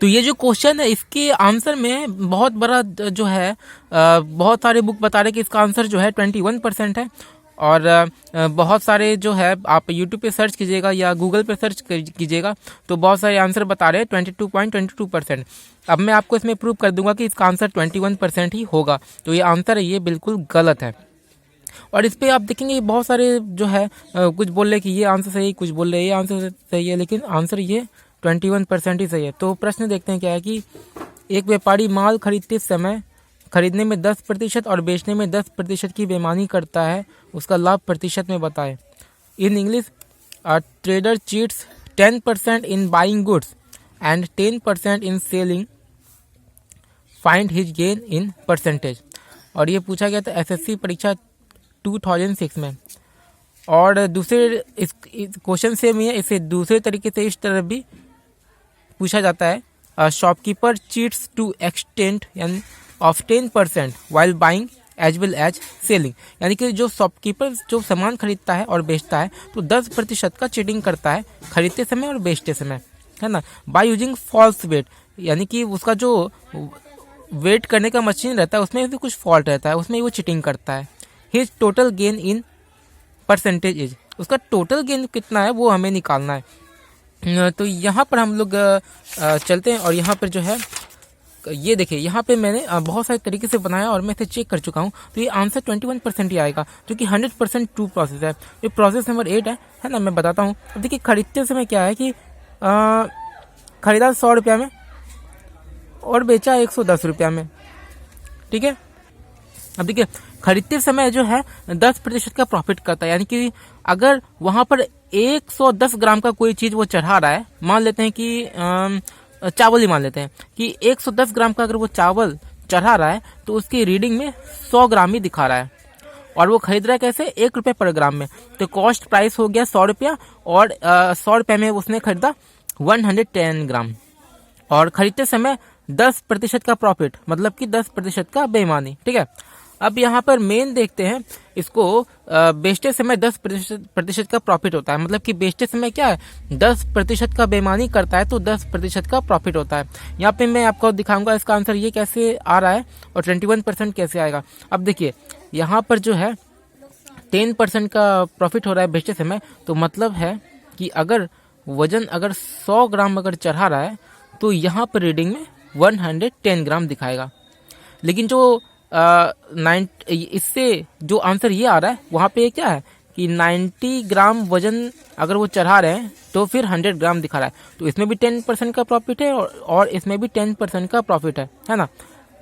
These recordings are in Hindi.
तो ये जो क्वेश्चन है इसके आंसर में बहुत बड़ा जो है बहुत सारे बुक बता रहे कि इसका आंसर जो है 21% है। और बहुत सारे जो है आप यूट्यूब पे सर्च कीजिएगा या गूगल पे सर्च कीजिएगा तो बहुत सारे आंसर बता रहे हैं 22.22%। अब मैं आपको इसमें प्रूव कर दूंगा कि इसका आंसर 21% ही होगा। तो ये आंसर है ये बिल्कुल गलत है। और इस पे आप देखेंगे बहुत सारे जो है कुछ बोल रहे कि ये आंसर सही, कुछ बोल रहे ये आंसर सही है, लेकिन आंसर ये 21% ही सही है। तो प्रश्न देखते हैं क्या है कि एक व्यापारी माल खरीदते समय खरीदने में 10% और बेचने में 10% की बेईमानी करता है, उसका लाभ प्रतिशत में बताएं। In English, trader cheats 10% in buying goods and 10% in selling, find his gain in percentage. और ये पूछा गया था एसएससी परीक्षा 2006 में। और दूसरे इस क्वेश्चन से में इसे दूसरे तरीके से इस तरह भी पूछा जाता है, shopkeeper cheats to extent of 10% while buying as well as selling. यानी कि जो शॉपकीपर जो सामान खरीदता है और बेचता है तो 10% का चीटिंग करता है खरीदते समय और बेचते समय, है ना। बाय यूजिंग फॉल्स वेट, यानी कि उसका जो वेट करने का मशीन रहता है उसमें भी कुछ फॉल्ट रहता है, उसमें वो चीटिंग करता है। His total gain in percentage is, उसका टोटल गेन कितना है वो हमें निकालना है। तो यहाँ पर हम लोग चलते हैं और यहाँ पर जो है ये देखिए यहाँ पे मैंने बहुत सारे तरीके से बनाया और मैं इसे चेक कर चुका हूँ। तो ये आंसर 21% ही आएगा जो कि 100% ट्रू प्रोसेस है। ये प्रोसेस नंबर 8 है ना, मैं बताता हूँ। अब देखिए खरीदते समय क्या है कि खरीदा 100 रुपया में और बेचा 110 रुपया में, ठीक है। अब देखिए खरीदते समय जो है 10% का प्रॉफिट करता है, यानी कि अगर वहां पर 110 ग्राम का कोई चीज वो चढ़ा रहा है, मान लेते हैं कि चावल ही मान लेते हैं कि 110 ग्राम का अगर वो चावल चढ़ा रहा है तो उसकी रीडिंग में 100 ग्राम ही दिखा रहा है और वो खरीद रहा है कैसे, 1 रुपये पर ग्राम में। तो कॉस्ट प्राइस हो गया 100 रुपया और 100 रुपये में उसने खरीदा 110 ग्राम और खरीदते समय 10% का प्रॉफिट, मतलब कि 10% का बेईमानी, ठीक है। अब यहाँ पर मेन देखते हैं इसको, बेचते समय 10% का प्रॉफिट होता है, मतलब कि बेचते समय क्या है 10% का बेईमानी करता है तो 10% का प्रॉफिट होता है। यहाँ पे मैं आपको दिखाऊंगा इसका आंसर ये कैसे आ रहा है और 21% कैसे आएगा। अब देखिए यहाँ पर जो है 10% का प्रॉफिट हो रहा है बेचते समय, तो मतलब है कि अगर वजन अगर 100 ग्राम अगर चढ़ा रहा है तो यहाँ पर रीडिंग में 110 ग्राम दिखाएगा। लेकिन जो इससे जो आंसर ये आ रहा है वहाँ पे क्या है कि 90 ग्राम वजन अगर वो चढ़ा रहे हैं तो फिर 100 ग्राम दिखा रहा है। तो इसमें भी 10% का प्रॉफिट है और इसमें भी 10% का प्रॉफिट है ना।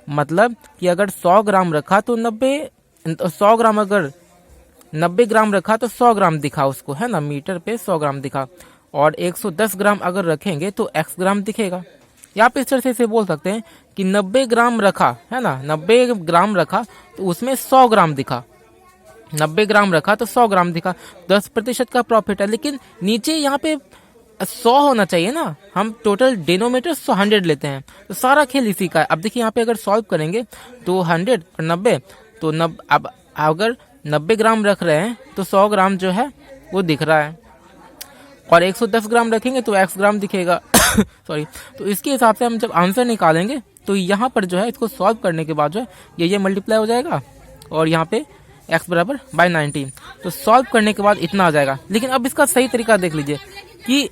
मतलब कि अगर 100 ग्राम रखा तो 100 ग्राम अगर 90 ग्राम रखा तो 100 ग्राम दिखा उसको, है ना, मीटर पे 100 ग्राम दिखा। और 110 ग्राम अगर रखेंगे तो x ग्राम दिखेगा। या पे इस तरह से बोल सकते हैं कि 90 ग्राम रखा, है ना, 90 ग्राम रखा तो उसमें 100 ग्राम दिखा, 90 ग्राम रखा तो 100 ग्राम दिखा, 10% का प्रॉफिट है। लेकिन नीचे यहाँ पे 100 होना चाहिए ना, हम टोटल डिनोमिनेटर 100 लेते हैं, तो सारा खेल इसी का है। अब देखिए यहाँ पे अगर सॉल्व करेंगे तो 100 और 90 तो अब अगर 90 ग्राम रख रहे हैं तो 100 ग्राम जो है वो दिख रहा है और 110 ग्राम रखेंगे तो x ग्राम दिखेगा सॉरी। तो इसके हिसाब से हम जब आंसर निकालेंगे तो यहाँ पर जो है इसको सॉल्व करने के बाद जो है ये मल्टीप्लाई हो जाएगा और यहाँ पे x बराबर बाय 19। तो सॉल्व करने के बाद इतना आ जाएगा। लेकिन अब इसका सही तरीका देख लीजिए कि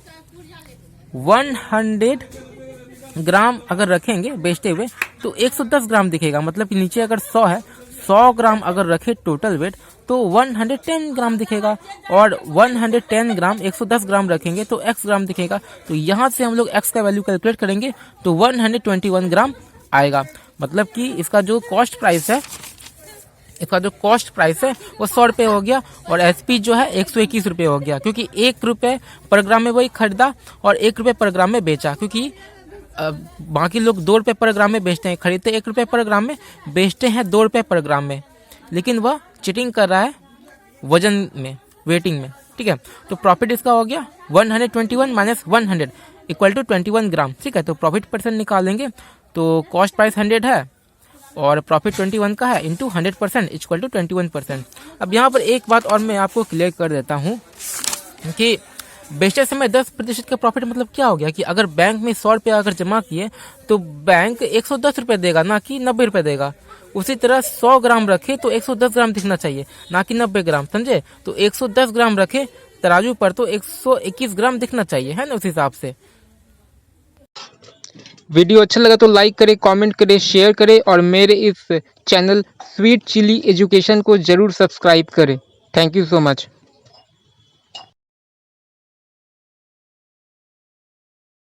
100 ग्राम अगर रखेंगे बेचते हुए तो 110 ग्राम दिखेगा, मतलब कि नीचे अगर 100 है, 100 ग्राम अगर रखे टोटल वेट तो 110 ग्राम दिखेगा और 110 ग्राम 110 ग्राम रखेंगे तो x ग्राम दिखेगा। तो यहाँ से हम लोग x का वैल्यू कैलकुलेट करेंगे तो 121 ग्राम आएगा। मतलब कि इसका जो कॉस्ट प्राइस है वो 100 रुपये हो गया और एसपी जो है 121 रुपये हो गया, क्योंकि 1 रुपये पर ग्राम में वही खरीदा और 1 रुपये पर ग्राम में बेचा। क्योंकि बाकी लोग 2 रुपये पर ग्राम में बेचते हैं, खरीदते 1 रुपये पर ग्राम में, बेचते हैं 2 रुपये पर ग्राम में, लेकिन वह चीटिंग कर रहा है वजन में, वेटिंग में, ठीक है। तो प्रॉफिट इसका हो गया 121 माइनस 100 इक्वल टू 21 ग्राम, ठीक है। तो प्रॉफिट परसेंट निकालेंगे तो कॉस्ट प्राइस 100 है और प्रॉफिट 21 का है इंटू 100% इक्वल टू 21%। अब यहाँ पर एक बात और मैं आपको क्लियर कर देता हूँ कि बेचते समय 10% का प्रॉफिट मतलब क्या हो गया कि अगर बैंक में 100 रुपये अगर जमा किए तो बैंक 110 रुपये देगा, ना कि 90 रुपये देगा। उसी तरह 100 ग्राम रखे तो 110 ग्राम दिखना चाहिए, ना कि 90 ग्राम, समझे? तो 110 ग्राम रखे तराजू पर तो 121 ग्राम दिखना चाहिए, है ना, उस हिसाब से। वीडियो अच्छा लगा तो लाइक करें, कमेंट करें, शेयर करें और मेरे इस चैनल स्वीट चिली एजुकेशन को ज़रूर सब्सक्राइब करें। Thank you so much.